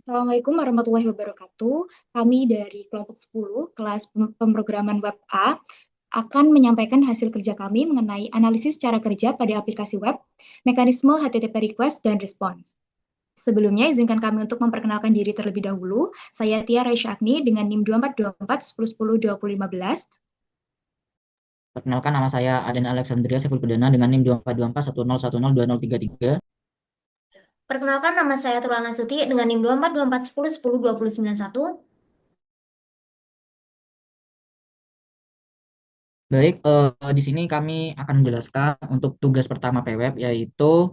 Assalamualaikum warahmatullahi wabarakatuh. Kami dari kelompok 10, kelas pemrograman web A, akan menyampaikan hasil kerja kami mengenai analisis cara kerja pada aplikasi web, mekanisme HTTP request dan response. Sebelumnya, izinkan kami untuk memperkenalkan diri terlebih dahulu. Saya Tia Raisya Agni dengan NIM 2424 1010 2015. Perkenalkan nama saya Aden Alexandria Saiful Perdana dengan NIM 242410102033. Perkenalkan nama saya Turana Suti dengan NIM 242410102091. Baik, di sini kami akan menjelaskan untuk tugas pertama PWeb yaitu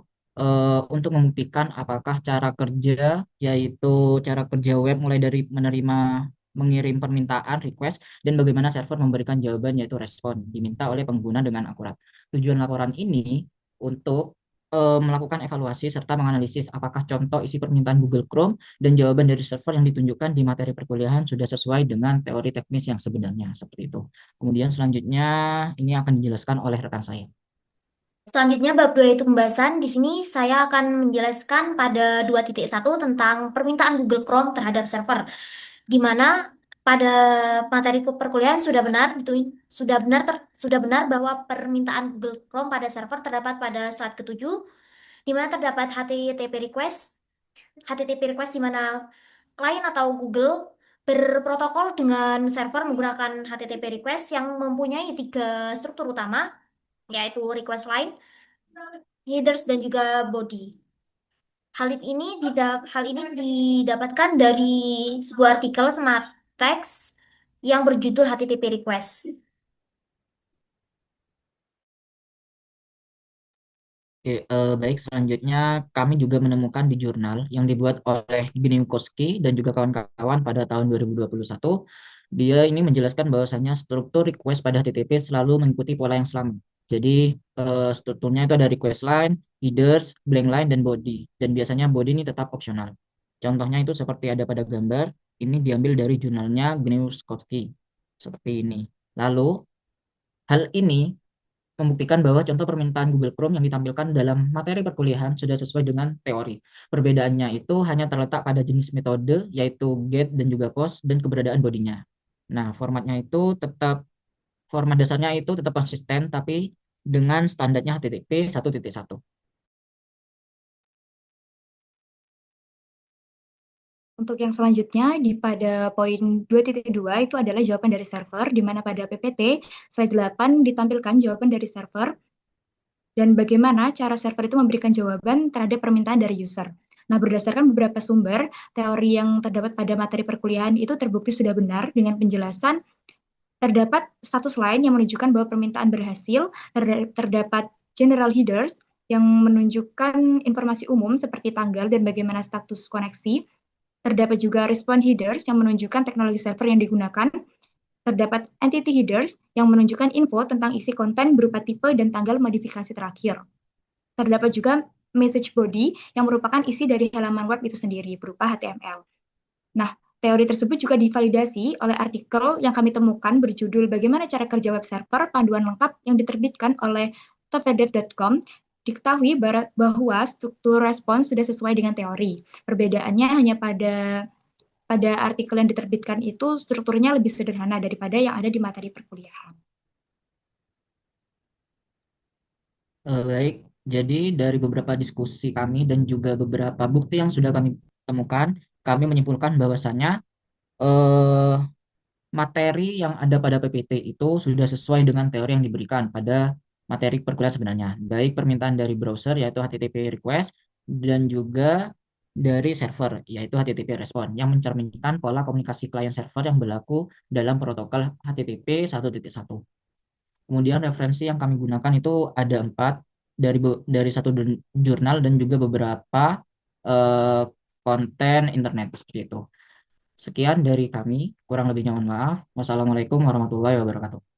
untuk membuktikan apakah cara kerja yaitu cara kerja web mulai dari menerima mengirim permintaan request dan bagaimana server memberikan jawaban yaitu respon diminta oleh pengguna dengan akurat. Tujuan laporan ini untuk melakukan evaluasi serta menganalisis apakah contoh isi permintaan Google Chrome dan jawaban dari server yang ditunjukkan di materi perkuliahan sudah sesuai dengan teori teknis yang sebenarnya seperti itu. Kemudian selanjutnya ini akan dijelaskan oleh rekan saya. Selanjutnya bab 2 itu pembahasan. Di sini saya akan menjelaskan pada 2.1 tentang permintaan Google Chrome terhadap server. Di mana pada materi perkuliahan sudah benar gitu, sudah benar bahwa permintaan Google Chrome pada server terdapat pada slide ketujuh, di mana terdapat HTTP request. HTTP request di mana klien atau Google berprotokol dengan server menggunakan HTTP request yang mempunyai tiga struktur utama, yaitu request line, headers, dan juga body. Hal ini didapatkan dari sebuah artikel Smart Text yang berjudul HTTP request. Oke, baik selanjutnya kami juga menemukan di jurnal yang dibuat oleh Gniewkowski dan juga kawan-kawan pada tahun 2021. Dia ini menjelaskan bahwasanya struktur request pada HTTP selalu mengikuti pola yang sama. Jadi strukturnya itu ada request line, headers, blank line, dan body. Dan biasanya body ini tetap opsional. Contohnya itu seperti ada pada gambar, ini diambil dari jurnalnya Gniewkowski. Seperti ini. Lalu, hal ini membuktikan bahwa contoh permintaan Google Chrome yang ditampilkan dalam materi perkuliahan sudah sesuai dengan teori. Perbedaannya itu hanya terletak pada jenis metode, yaitu get dan juga post, dan keberadaan bodinya. Nah, format dasarnya itu tetap konsisten, tapi dengan standarnya HTTP 1.1. Untuk yang selanjutnya, pada poin 2.2 itu adalah jawaban dari server, di mana pada PPT slide 8 ditampilkan jawaban dari server dan bagaimana cara server itu memberikan jawaban terhadap permintaan dari user. Nah, berdasarkan beberapa sumber, teori yang terdapat pada materi perkuliahan itu terbukti sudah benar dengan penjelasan terdapat status lain yang menunjukkan bahwa permintaan berhasil, terdapat general headers yang menunjukkan informasi umum seperti tanggal dan bagaimana status koneksi, terdapat juga response headers yang menunjukkan teknologi server yang digunakan, terdapat entity headers yang menunjukkan info tentang isi konten berupa tipe dan tanggal modifikasi terakhir. Terdapat juga message body yang merupakan isi dari halaman web itu sendiri berupa HTML. Nah, teori tersebut juga divalidasi oleh artikel yang kami temukan berjudul Bagaimana Cara Kerja Web Server, Panduan Lengkap yang diterbitkan oleh topveddev.com. Diketahui bahwa struktur respons sudah sesuai dengan teori. Perbedaannya hanya pada artikel yang diterbitkan itu strukturnya lebih sederhana daripada yang ada di materi perkuliahan. Baik, jadi dari beberapa diskusi kami dan juga beberapa bukti yang sudah kami temukan, kami menyimpulkan bahwasannya eh, materi yang ada pada PPT itu sudah sesuai dengan teori yang diberikan pada materi perkuliahan sebenarnya, baik permintaan dari browser yaitu HTTP request dan juga dari server yaitu HTTP respon yang mencerminkan pola komunikasi klien server yang berlaku dalam protokol HTTP 1.1. Kemudian referensi yang kami gunakan itu ada 4 dari satu jurnal dan juga beberapa eh, konten internet seperti itu. Sekian dari kami, kurang lebihnya mohon maaf. Wassalamualaikum warahmatullahi wabarakatuh.